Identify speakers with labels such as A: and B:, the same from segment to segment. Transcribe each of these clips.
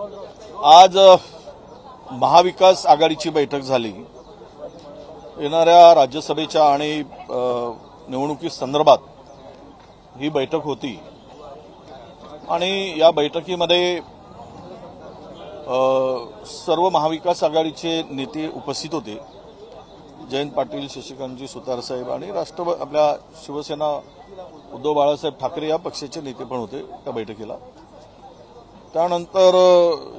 A: आज महाविकास आघाडीची बैठक झाली। येणाऱ्या राज्यसभेच्या आणि निवडणुकी संदर्भात ही बैठक होती आणि या बैठकीमध्ये सर्व महाविकास आघाडीचे नेते उपस्थित होते। जयंत पाटील, शशिकांतजी सुतार साहेब आणि आपल्या शिवसेना उद्धव बाळासाहेब ठाकरे या पक्षाचे नेते पण होते त्या बैठकीला। त्यानंतर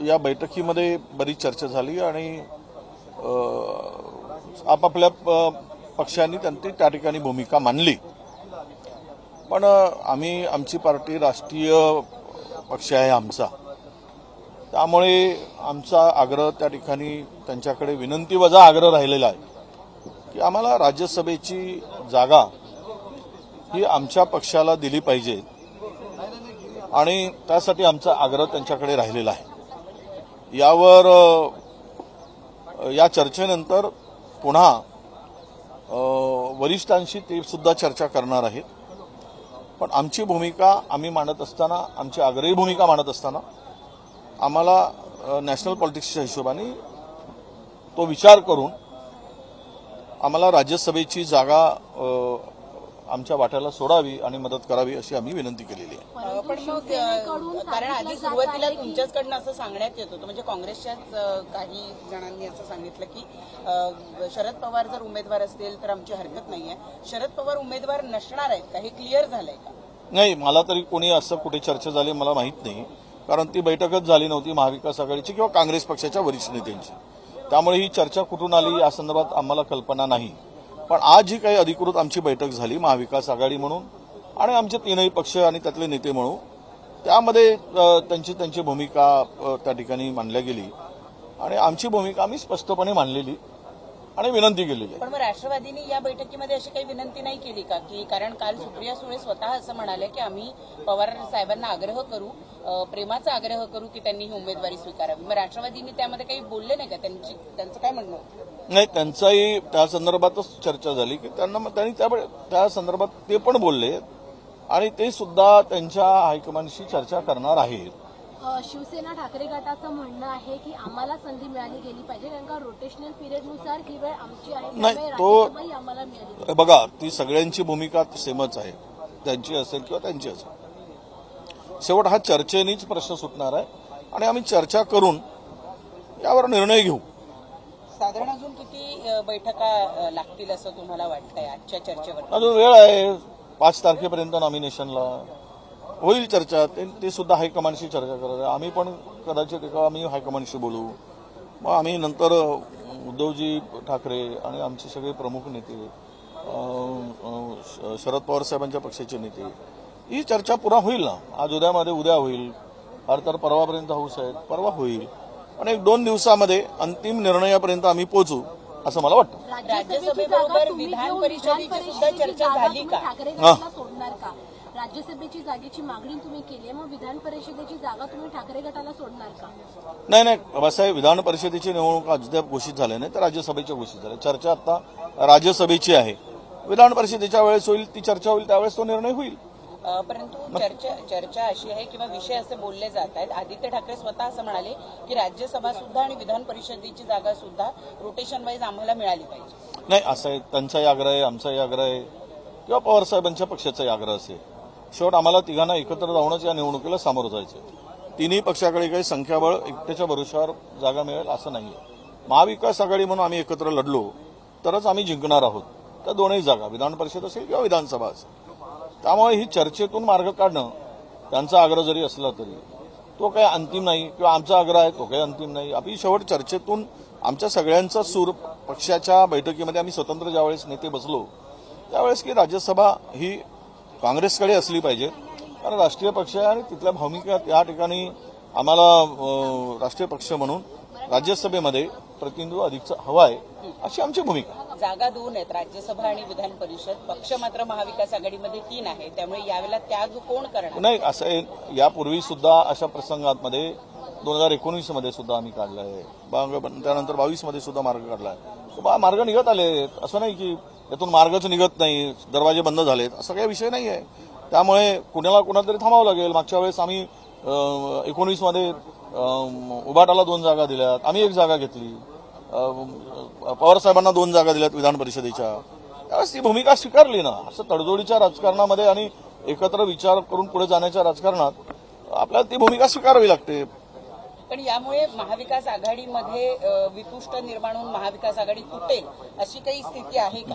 A: या बैठकीमध्ये बरीच चर्चा झाली आणि आपापल्या पक्षांनी त्यांची त्या ठिकाणी भूमिका मांडली। पण आमची पार्टी राष्ट्रीय पक्ष आहे आमचा, त्यामुळे आमचा आग्रह त्या ठिकाणी त्यांच्याकडे विनंती वजा आग्रह राहिलेला आहे की आम्हाला राज्यसभेची जागा ही आमच्या पक्षाला दिली पाहिजे आणि त्यासाठी आमचा आग्रह त्यांच्याकडे राहिलेला आहे। यावर या चर्चेनंतर पुन्हा वरिष्ठांशी ते सुद्धा चर्चा करणार आहेत। पण आमची भूमिका आम्ही मांडत असताना, आमची आग्रही भूमिका मांडत असताना आम्हाला नॅशनल पॉलिटिक्सच्या हिशोबाने तो विचार करून आम्हाला राज्यसभेची जागा आमच्या वाट्याला सोडावी आणि मदत करावी अशी आम्ही विनंती केलेली आहे।
B: पण मग कारण आधी सुरुवातीला तुमच्याचकडनं असं सांगण्यात येत होतं, म्हणजे काँग्रेसच्याच काही जणांनी असं सांगितलं की शरद पवार जर उमेदवार असतील तर आमची हरकत नाहीये, शरद पवार उमेदवार नसणार आहेत का, हे क्लिअर झालंय का?
A: नाही, मला तरी कोणी असं कुठे चर्चा झाली मला माहित नाही, कारण ती बैठकच झाली नव्हती महाविकास आघाडीची किंवा काँग्रेस पक्षाच्या वरिष्ठ नेत्यांची। त्यामुळे ही चर्चा कुठून आली या संदर्भात आम्हाला कल्पना नाही। पण आज जी काही अधिकृत आमची बैठक झाली महाविकास आघाडी म्हणून आणि आमचे तीनही पक्ष आणि त्यातले नेते म्हणून, त्यामध्ये त्यांची भूमिका त्या ठिकाणी मांडल्या गेली आणि आमची भूमिका आम्ही स्पष्टपणे मांडलेली आणि विनंती केलेली आहे।
B: पण मग राष्ट्रवादीने या बैठकीमध्ये अशी काही विनंती नाही केली का, की कारण काल सुप्रिया सुळे स्वतः असं म्हणाले की आम्ही पवार साहेबांना आग्रह करू, प्रेमाचा आग्रह करू की त्यांनी ही उमेदवारी स्वीकारावी। मग राष्ट्रवादीने त्यामध्ये काही बोलले नाही का? त्यांचं काय म्हणणं होतं?
A: नाही, त्यांचाही त्या संदर्भातच चर्चा झाली की त्यांनी त्या संदर्भात ते पण बोलले आणि ते सुद्धा त्यांच्या हायकमांडशी चर्चा करणार आहेत।
C: शिवसेना ठाकरे गटाचं म्हणणं आहे की आम्हाला संधी मिळाली गेली पाहिजे, कारण का रोटेशनल पिरियडनुसार ही वेळ आमची आहे,
A: नाही
C: आम्हाला मिळाली।
A: तो बघा, ती सगळ्यांची भूमिका सेमच आहे, त्यांची असेल किंवा त्यांची असेल। शेवट हा चर्चेनेच प्रश्न सुटणार आहे आणि आम्ही चर्चा करून यावर निर्णय घेऊ।
B: साधारण अजून किती बैठका लागतील असं तुम्हाला वाटतंय आजच्या चर्चेवर?
A: अजून वेळ आहे, 5 तारखेपर्यंत नॉमिनेशनला होईल चर्चा। ते सुद्धा हायकमांडशी चर्चा करत, आम्ही पण कदाचित आम्ही हायकमांडशी बोलू। मग आम्ही नंतर उद्धवजी ठाकरे आणि आमचे सगळे प्रमुख नेते, शरद पवार साहेबांच्या पक्षाचे नेते, ही चर्चा पुरा होईल ना। आज उद्या होईल, तर परवापर्यंत हाऊस आहे, परवा होईल आणि 1-2 दिवसामध्ये अंतिम निर्णयापर्यंत आम्ही पोहोचू असं मला वाटतं।
B: राज्यसभेबरोबर विधान परिषदेची सुद्धा चर्चा झाली का?
C: सोडणार का? राज्यसभेची जागेची मागणी तुम्ही केली आहे, मग विधान परिषदेची जागा तुम्ही ठाकरे गटाला सोडणार का?
A: नाही, बाबासाहेब, विधान परिषदेची निवडणूक अद्याप घोषित झाल्या नाही, तर राज्यसभेच्या घोषित झाल्या। चर्चा आता राज्यसभेची आहे, विधान परिषदेच्या वेळेस होईल ती चर्चा, होईल त्यावेळेस तो निर्णय होईल।
B: परंतु चर्चा अशी आहे किंवा विषय असे बोलले जात आहेत, आदित्य ठाकरे स्वतः असं म्हणाले की राज्यसभा सुद्धा आणि विधान परिषदेची जागा सुद्धा रोटेशन वाईज आम्हाला मिळाली पाहिजे।
A: नाही, असं आहे, त्यांचाही आग्रह आहे, आमचाही आग्रह आहे किंवा पवार साहेबांच्या पक्षाचाही आग्रह असेल। शेवट आम्हाला तिघांना एकत्र जाऊनच या निवडणुकीला सामोरं जायचं। तिन्ही पक्षाकडे काही संख्याबळ एकट्याच्या भरोशावर जागा मिळेल असं नाहीये। महाविकास आघाडी म्हणून आम्ही एकत्र लढलो तरच आम्ही जिंकणार आहोत, त्या दोनही जागा, विधान परिषद असेल किंवा विधानसभा असेल। त्यामुळे ही चर्चेतून मार्ग काढणं, त्यांचा आग्रह जरी असला तरी तो काही अंतिम नाही, किंवा आमचा आग्रह आहे तो काही अंतिम नाही। आपली शेवट चर्चेतून आमच्या सगळ्यांचा सूर पक्षाच्या बैठकीमध्ये आम्ही स्वतंत्र ज्यावेळेस नेते बसलो त्यावेळेस की राज्यसभा ही काँग्रेसकडे असली पाहिजे, कारण राष्ट्रीय पक्ष आहे आणि तिथल्या भूमिका त्या ठिकाणी आम्हाला राष्ट्रीय पक्ष म्हणून राज्यसभेमध्ये प्रतिनिधित्व अधिक हवा आहे अशी आमची भूमिका।
B: जागा 2 आहेत, राज्यसभा आणि विधान परिषद, पक्ष मात्र महाविकास आघाडीमध्ये 3 आहे, त्यामुळे यावेळेला त्याग कोण करणार? नाही,
A: असं आहे, यापूर्वी सुद्धा अशा प्रसंगांमध्ये 2019 मध्ये सुद्धा आम्ही काढलाय, त्यानंतर 22 मध्ये सुद्धा मार्ग काढलाय। मार्ग निघत आले, असं नाही की यातून मार्गच निघत नाही, दरवाजे बंद झालेत, असा काही विषय नाही आहे। त्यामुळे कुणाला तरी थांबावं लागेल। मागच्या वेळेस आम्ही 19 मध्ये उबाटाला 2 जागा दिल्यात, आम्ही 1 जागा घेतली, पवार साहेबांना 2 जागा दिल्यात विधान परिषदेच्या, त्यावेळेस ती भूमिका स्वीकारली ना. असं तडजोडीच्या राजकारणामध्ये आणि एकत्र विचार करून पुढे जाण्याच्या राजकारणात आपल्याला ती भूमिका स्वीकारावी लागते.
B: पण यामुळे महाविकास आघाडीमध्ये वितुष्ट निर्माण होऊन महाविकास आघाडी तुटेल अशी काही स्थिती आहे का?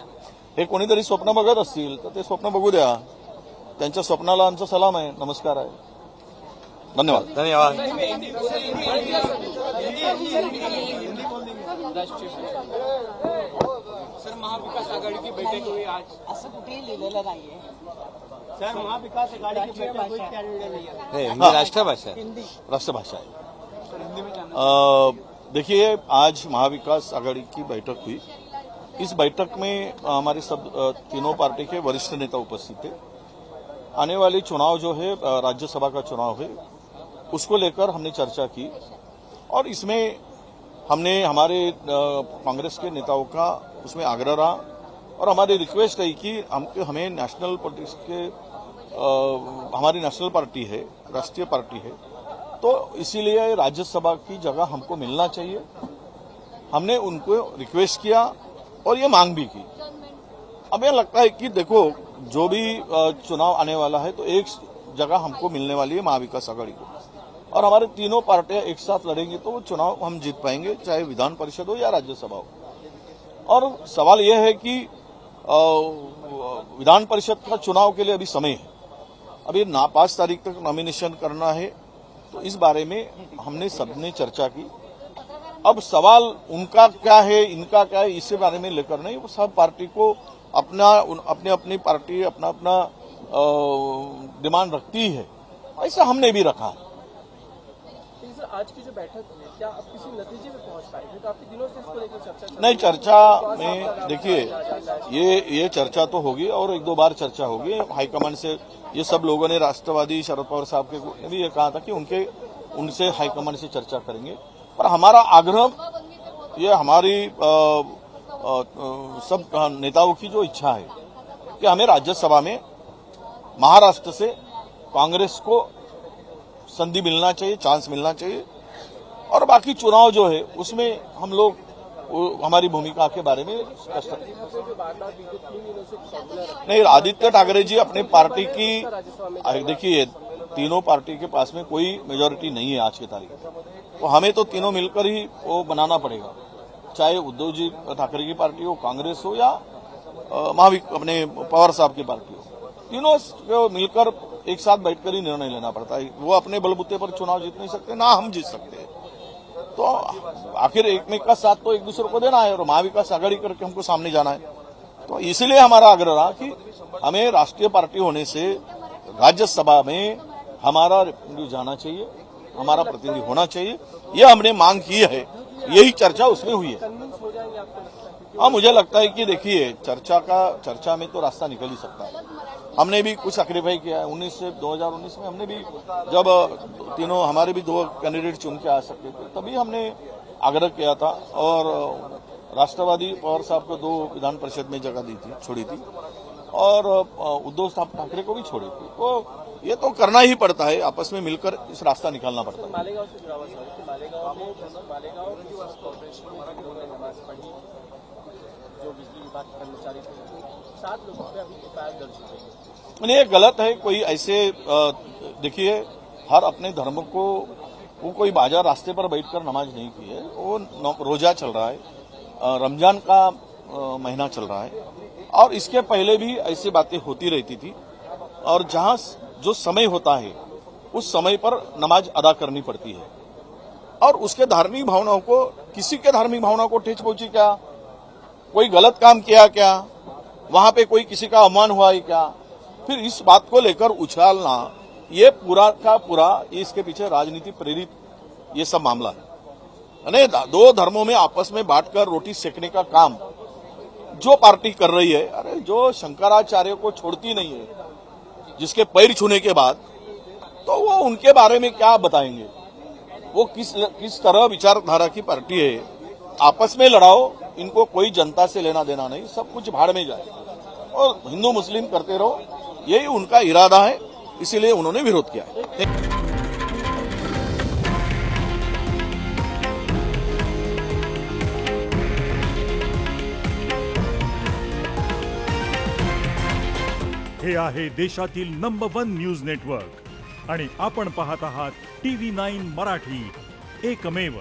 A: हे कोणीतरी स्वप्न बघत असतील तर ते स्वप्न बघू द्या. त्यांच्या स्वप्नाला आमचा सलाम आहे, नमस्कार आहे, धन्यवाद.
D: सर, महाविकास आघाड़ी की बैठक हुई आज.
B: असं कुठेही लिहिलेलं नाहीये.
D: सर, महाविकास आघाड़ी की बैठक हुई, क्या निर्णय लिया?
E: हिंदी राष्ट्रभाषा है.
A: राष्ट्रभाषा है.
D: सर, हिंदी में जानना.
A: देखिए, आज महाविकास आघाड़ी की बैठक हुई. इस बैठक में हमारे सब तीनों पार्टी के वरिष्ठ नेता उपस्थित थे. आने वाली चुनाव जो है, राज्यसभा का चुनाव है, उसको लेकर हमने चर्चा की और इसमें हमने हमारे कांग्रेस के नेताओं का उसमें आग्रह रहा और हमारी रिक्वेस्ट है कि हमें नेशनल पॉलिटिक्स के हमारी नेशनल पार्टी है, राष्ट्रीय पार्टी है, तो इसीलिए राज्यसभा की जगह हमको मिलना चाहिए. हमने उनको रिक्वेस्ट किया और ये मांग भी की. अब यह लगता है कि देखो, जो भी चुनाव आने वाला है तो एक जगह हमको मिलने वाली है महाविकास आघाड़ी को, और हमारे तीनों पार्टियां एक साथ लड़ेंगे तो वो चुनाव हम जीत पाएंगे, चाहे विधान परिषद हो या राज्यसभा हो. और सवाल यह है कि विधान परिषद का चुनाव के लिए अभी समय है, अभी 5 तारीख तक नॉमिनेशन करना है, तो इस बारे में हमने सबने चर्चा की. अब सवाल उनका क्या है, इनका क्या है, इसके बारे में लेकर नहीं, वो सब पार्टी को अपनी अपनी पार्टी अपना अपना डिमांड रखती है, ऐसा हमने भी रखा.
D: सर, आज की जो बैठक है, क्या आप किसी नतीजे में पहुंच पाए? क्योंकि काफी दिनों से इसको लेकर चर्चा चल रही है.
A: नहीं, चर्चा में देखिए, ये चर्चा तो होगी और 1-2 बार चर्चा होगी. हाईकमांड से ये सब लोगों ने, राष्ट्रवादी शरद पवार साहब के ने भी ये कहा था कि उनसे हाईकमांड से चर्चा करेंगे. पर हमारा आग्रह, ये हमारी सब नेताओं की जो इच्छा है कि हमें राज्यसभा में महाराष्ट्र से कांग्रेस को संधि मिलना चाहिए, चांस मिलना चाहिए, और बाकी चुनाव जो है उसमें हम लोग हमारी भूमिका के बारे में नहीं. आदित्य ठाकरे जी अपने पार्टी की, देखिए, तीनों पार्टी के पास में कोई मेजोरिटी नहीं है आज की तारीख में, तो हमें तो तीनों मिलकर ही वो बनाना पड़ेगा, चाहे उद्धव जी ठाकरे की पार्टी हो, कांग्रेस हो या अपने पवार साहब की पार्टी हो. तीनों को मिलकर एक साथ बैठकर ही निर्णय लेना पड़ता है. वो अपने बलबूते पर चुनाव जीत नहीं सकते, ना हम जीत सकते. तो आखिर एक में का साथ तो एक दूसरे को देना है और महाविकास आघाड़ी करके हमको सामने जाना है. तो इसलिए हमारा आग्रह रहा कि हमें राष्ट्रीय पार्टी होने से राज्यसभा में हमारा रिप्रेजेंटेटिव जाना चाहिए, हमारा प्रतिनिधि होना चाहिए. यह हमने मांग की है, यही चर्चा उसमें हुई है. हाँ, मुझे लगता है कि देखिए, चर्चा में तो रास्ता निकल ही सकता है. हमने भी कुछ सैक्रिफाइस किया है. 2019 में हमने भी, जब तीनों हमारे भी 2 कैंडिडेट चुन के आ सकते थे, तभी हमने आग्रह किया था और राष्ट्रवादी पवार साहब को 2 विधान परिषद में जगह दी थी, छोड़ी थी, और उद्धव ठाकरे को भी छोड़ी थी. तो ये तो करना ही पड़ता है, आपस में मिलकर इस रास्ता निकालना पड़ता है.
D: मालेगांव से जुड़ा हुआ सवाल कि मालेगांव कॉर्पोरेशन में नमाज पढ़ी, जो बिजली विभाग के कर्मचारी थे, 7 लोगों पे अभी एफआईआर दर्ज हो गई.
A: ये गलत है. कोई ऐसे, देखिए, हर अपने धर्म को, वो कोई बाजार रास्ते पर बैठकर नमाज नहीं की है. वो रोजा चल रहा है, रमजान का महीना चल रहा है, और इसके पहले भी ऐसी बातें होती रहती थी. और जहां जो समय होता है उस समय पर नमाज अदा करनी पड़ती है, और उसके धार्मिक भावनाओं को, किसी के धार्मिक भावनाओं को ठेस पहुंची क्या, कोई गलत काम किया क्या, वहां पे कोई किसी का अपमान हुआ है क्या, फिर इस बात को लेकर उछालना, ये पूरा का पूरा इसके पीछे राजनीति प्रेरित ये सब मामला है. यानी 2 धर्मों में आपस में बांटकर रोटी सेकने का काम जो पार्टी कर रही है, अरे जो शंकराचार्य को छोड़ती नहीं है, जिसके पैर छूने के बाद, तो वो उनके बारे में क्या बताएंगे. वो किस तरह विचारधारा की पार्टी है. आपस में लड़ाओ, इनको कोई जनता से लेना देना नहीं, सब कुछ भाड़ में जाए और हिंदू मुस्लिम करते रहो, यही उनका इरादा है, इसीलिए उन्होंने विरोध किया है.
E: हे आहे देशातील नंबर 1 न्यूज नेटवर्क आणि आपण पाहत आहात TV9 मराठी, एकमेव.